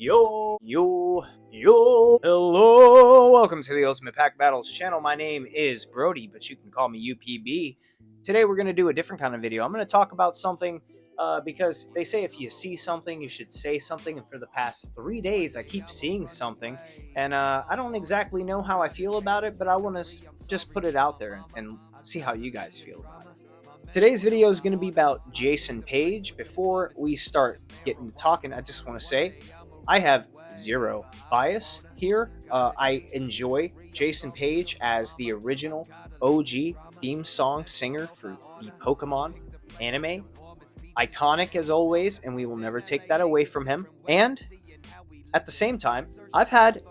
Hello, welcome to the Ultimate Pack Battles channel. My name is Brody, but you can call me UPB. Today we're going to do a different kind of video. I'm going to talk about something because they say if you see something, you should say something. And for the past 3 days, I keep seeing something. And I don't exactly know how I feel about it, but I want to just put it out there and see how you guys feel about it. Today's video is going to be about Jason Paige. Before we start getting to talking, I just want to say I have zero bias here. I enjoy Jason Paige as the original OG theme song singer for the Pokemon anime. Iconic as always, and we will never take that away from him. And at the same time, I've had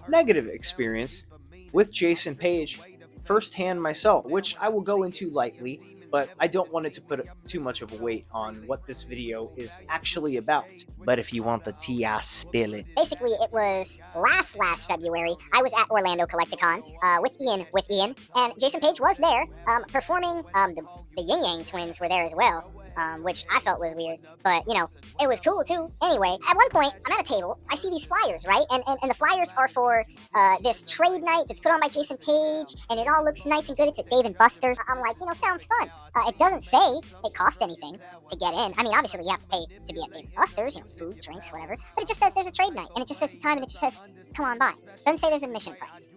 negative experience with Jason Paige firsthand myself, which I will go into lightly, but I don't want it to put too much of a weight on what this video is actually about. But if you want the tea, I spill it. Basically, it was last February. I was at Orlando Collecticon with Ian, and Jason Paige was there performing. The Yin Yang twins were there as well, which I felt was weird, but you know, it was cool too. Anyway, at one point, I'm at a table. I see these flyers, right? And the flyers are for this trade night that's put on by Jason Paige, and it all looks nice and good. It's at Dave & Buster's. I'm like, you know, sounds fun. It doesn't say it cost anything to get in. I mean, obviously you have to pay to be at Dave & Buster's, you know, food, drinks, whatever. But it just says there's a trade night, and it just says the time, and it just says, come on by. Doesn't say there's an admission price.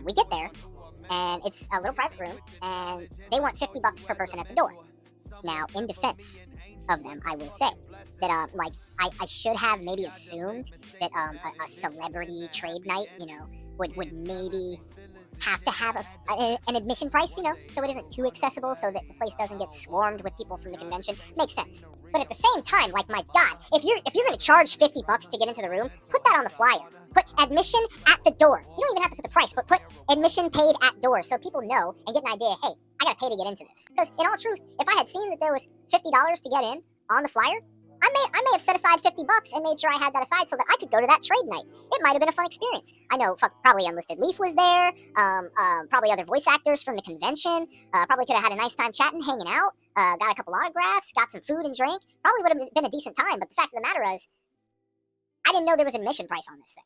We get there, and it's a little private room, and they want $50 per person at the door. Now, in defense of them, I will say that, I should have maybe assumed that a celebrity trade night, you know, would maybe have to have an admission price, you know, so it isn't too accessible, so that the place doesn't get swarmed with people from the convention. Makes sense. But at the same time, like, my God, if you're going to charge $50 to get into the room, put that on the flyer. Put admission at the door. You don't even have to put the price, but put admission paid at door, so people know and get an idea, hey, I gotta pay to get into this. Because in all truth, if I had seen that there was $50 to get in on the flyer, I may have set aside $50 and made sure I had that aside so that I could go to that trade night. It might have been a fun experience. I know probably Unlisted Leaf was there, probably other voice actors from the convention, probably could have had a nice time chatting, hanging out, got a couple autographs, got some food and drink. Probably would have been a decent time, but the fact of the matter is, I didn't know there was an admission price on this thing.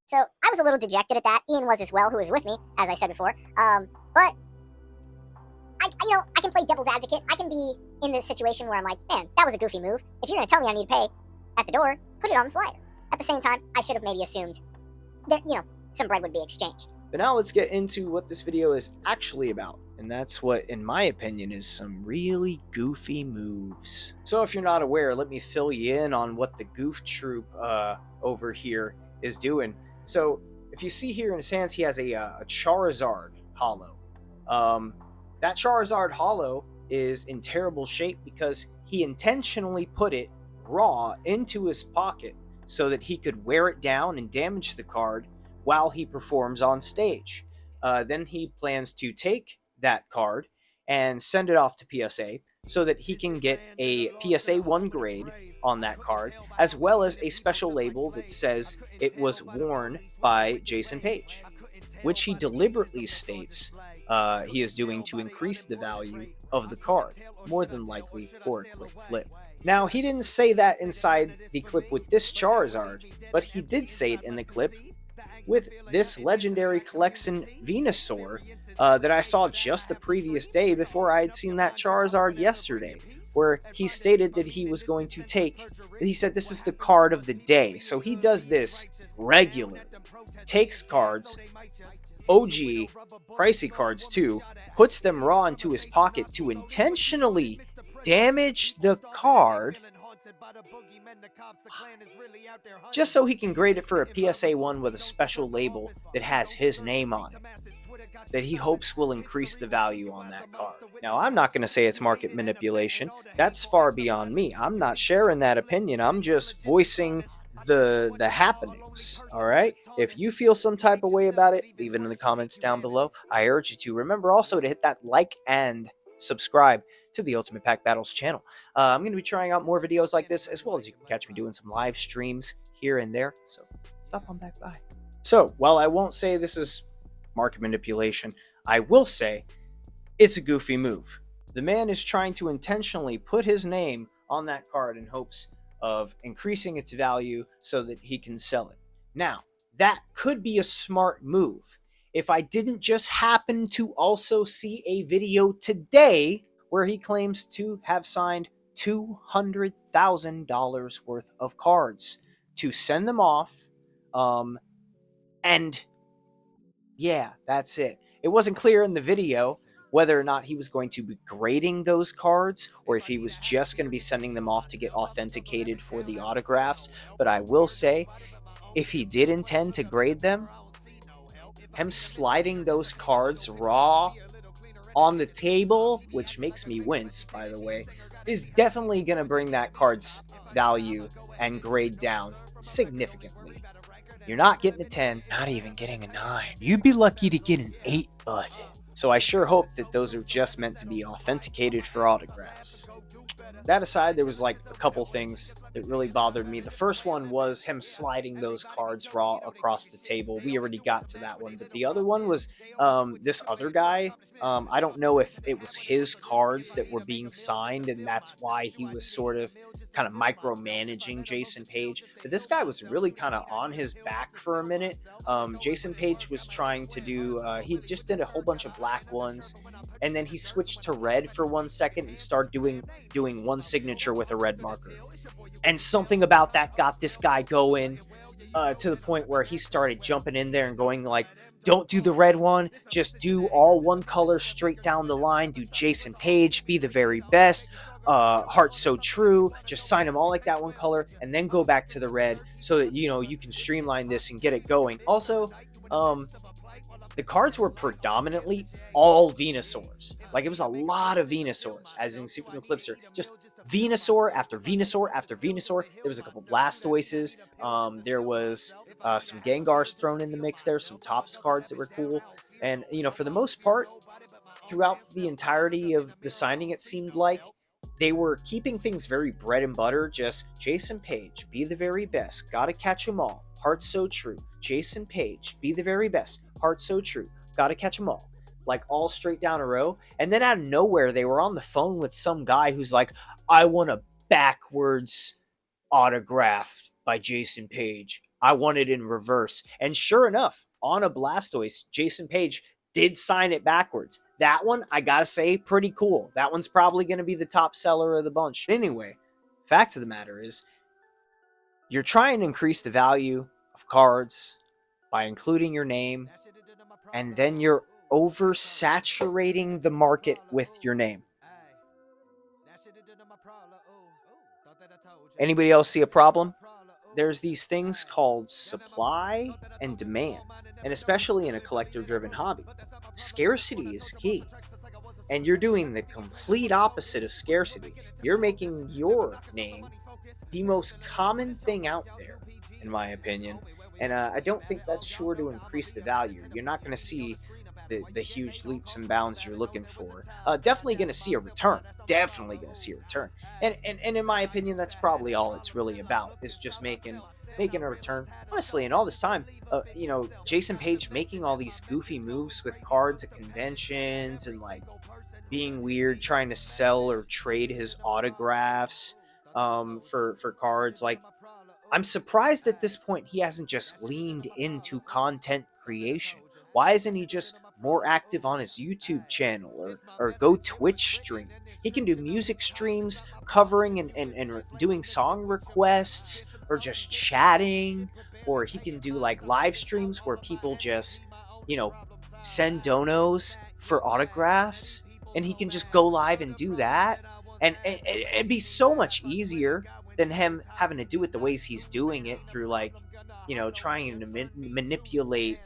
So I was a little dejected at that. Ian was as well, who was with me, as I said before. But I can play devil's advocate. I can be in this situation where I'm like, man, that was a goofy move. If you're going to tell me I need to pay at the door, put it on the flyer. At the same time, I should have maybe assumed that, you know, some bread would be exchanged. But now let's get into what this video is actually about. And that's what, in my opinion, is some really goofy moves. So if you're not aware, let me fill you in on what the Goof Troop over here is doing. So if you see here in his hands, he has a Charizard holo. That Charizard holo is in terrible shape because he intentionally put it raw into his pocket so that he could wear it down and damage the card while he performs on stage. Then he plans to take that card and send it off to PSA so that he can get a PSA 1 grade on that card, as well as a special label that says it was worn by Jason Paige, which he deliberately states he is doing to increase the value of the card, more than likely for a quick flip. Now, he didn't say that inside the clip with this Charizard, but he did say it in the clip with this legendary collection Venusaur that I saw just the previous day before I had seen that Charizard yesterday, where he stated that he was going to he said this is the card of the day. So he does this regular, takes cards, OG, pricey cards too, puts them raw into his pocket to intentionally damage the card just so he can grade it for a PSA 1 with a special label that has his name on it, that he hopes will increase the value on that card. Now, I'm not going to say it's market manipulation. That's far beyond me. I'm not sharing that opinion. I'm just voicing the happenings, all right? If you feel some type of way about it, leave it in the comments down below. I urge you to. Remember also to hit that like and subscribe to the Ultimate Pack Battles channel. I'm going to be trying out more videos like this, as well as you can catch me doing some live streams here and there, so stop on back by. So, while I won't say this is market manipulation, I will say it's a goofy move. The man is trying to intentionally put his name on that card in hopes of increasing its value so that he can sell it. Now, that could be a smart move. If I didn't just happen to also see a video today where he claims to have signed $200,000 worth of cards to send them off. And yeah, that's it. It wasn't clear in the video whether or not he was going to be grading those cards or if he was just going to be sending them off to get authenticated for the autographs. But I will say, if he did intend to grade them, him sliding those cards raw on the table, which makes me wince, by the way, is definitely going to bring that card's value and grade down significantly. You're not getting a 10, not even getting a 9. You'd be lucky to get an 8, bud. So I sure hope that those are just meant to be authenticated for autographs. That aside, there was like a couple things that really bothered me. The first one was him sliding those cards raw across the table. We already got to that one. But the other one was this other guy. I don't know if it was his cards that were being signed, and that's why he was sort of kind of micromanaging Jason Paige. But this guy was really kind of on his back for a minute. Jason Paige was trying to do, he just did a whole bunch of black ones. And then he switched to red for 1 second and started doing one signature with a red marker. And something about that got this guy going to the point where he started jumping in there and going like, don't do the red one, just do all one color straight down the line, do Jason Paige, be the very best, Heart So True, just sign them all like that one color, and then go back to the red so that, you know, you can streamline this and get it going. Also, the cards were predominantly all Venusaurs. Like, it was a lot of Venusaurs, as you can see from the clips here. Just Venusaur after Venusaur after Venusaur. There was a couple Blastoises. There was some Gengars thrown in the mix there, some Topps cards that were cool. And, you know, for the most part, throughout the entirety of the signing, it seemed like they were keeping things very bread and butter. Just Jason Paige, be the very best. Gotta catch them all. Heart So True. Jason Paige, be the very best. Heart So True. Gotta catch them all. Like, all straight down a row. And then out of nowhere, they were on the phone with some guy who's like, I want a backwards autograph by Jason Paige. I want it in reverse. And sure enough, on a Blastoise, Jason Paige did sign it backwards. That one, I gotta say, pretty cool. That one's probably going to be the top seller of the bunch. Anyway, fact of the matter is, you're trying to increase the value of cards by including your name, and then you're oversaturating the market with your name. Anybody else see a problem? There's these things called supply and demand, and especially in a collector-driven hobby, scarcity is key. And you're doing the complete opposite of scarcity. You're making your name the most common thing out there, in my opinion. And I don't think that's sure to increase the value. You're not going to see the huge leaps and bounds you're looking for. Definitely going to see a return. Definitely going to see a return. And in my opinion, that's probably all it's really about, is just making a return. Honestly, in all this time, you know, Jason Paige making all these goofy moves with cards at conventions and like being weird, trying to sell or trade his autographs for cards. Like, I'm surprised at this point he hasn't just leaned into content creation. Why isn't he just more active on his YouTube channel or go Twitch stream? He can do music streams covering and doing song requests, or just chatting, or he can do like live streams where people just, you know, send donos for autographs, and he can just go live and do that. And it'd be so much easier than him having to do it the ways he's doing it, through like, you know, trying to manipulate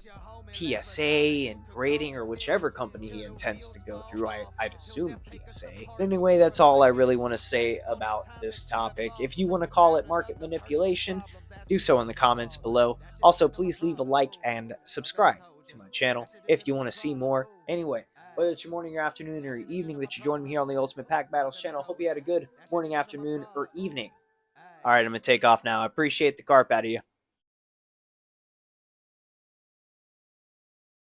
PSA and grading, or whichever company he intends to go through. I'd assume PSA. But anyway, that's all I really want to say about this topic. If you want to call it market manipulation, do so in the comments below. Also, please leave a like and subscribe to my channel if you want to see more. Anyway, whether it's your morning, your afternoon, or your evening that you joined me here on the Ultimate Pack Battles channel, hope you had a good morning, afternoon, or evening. All right, I'm going to take off now. I appreciate the carp out of you.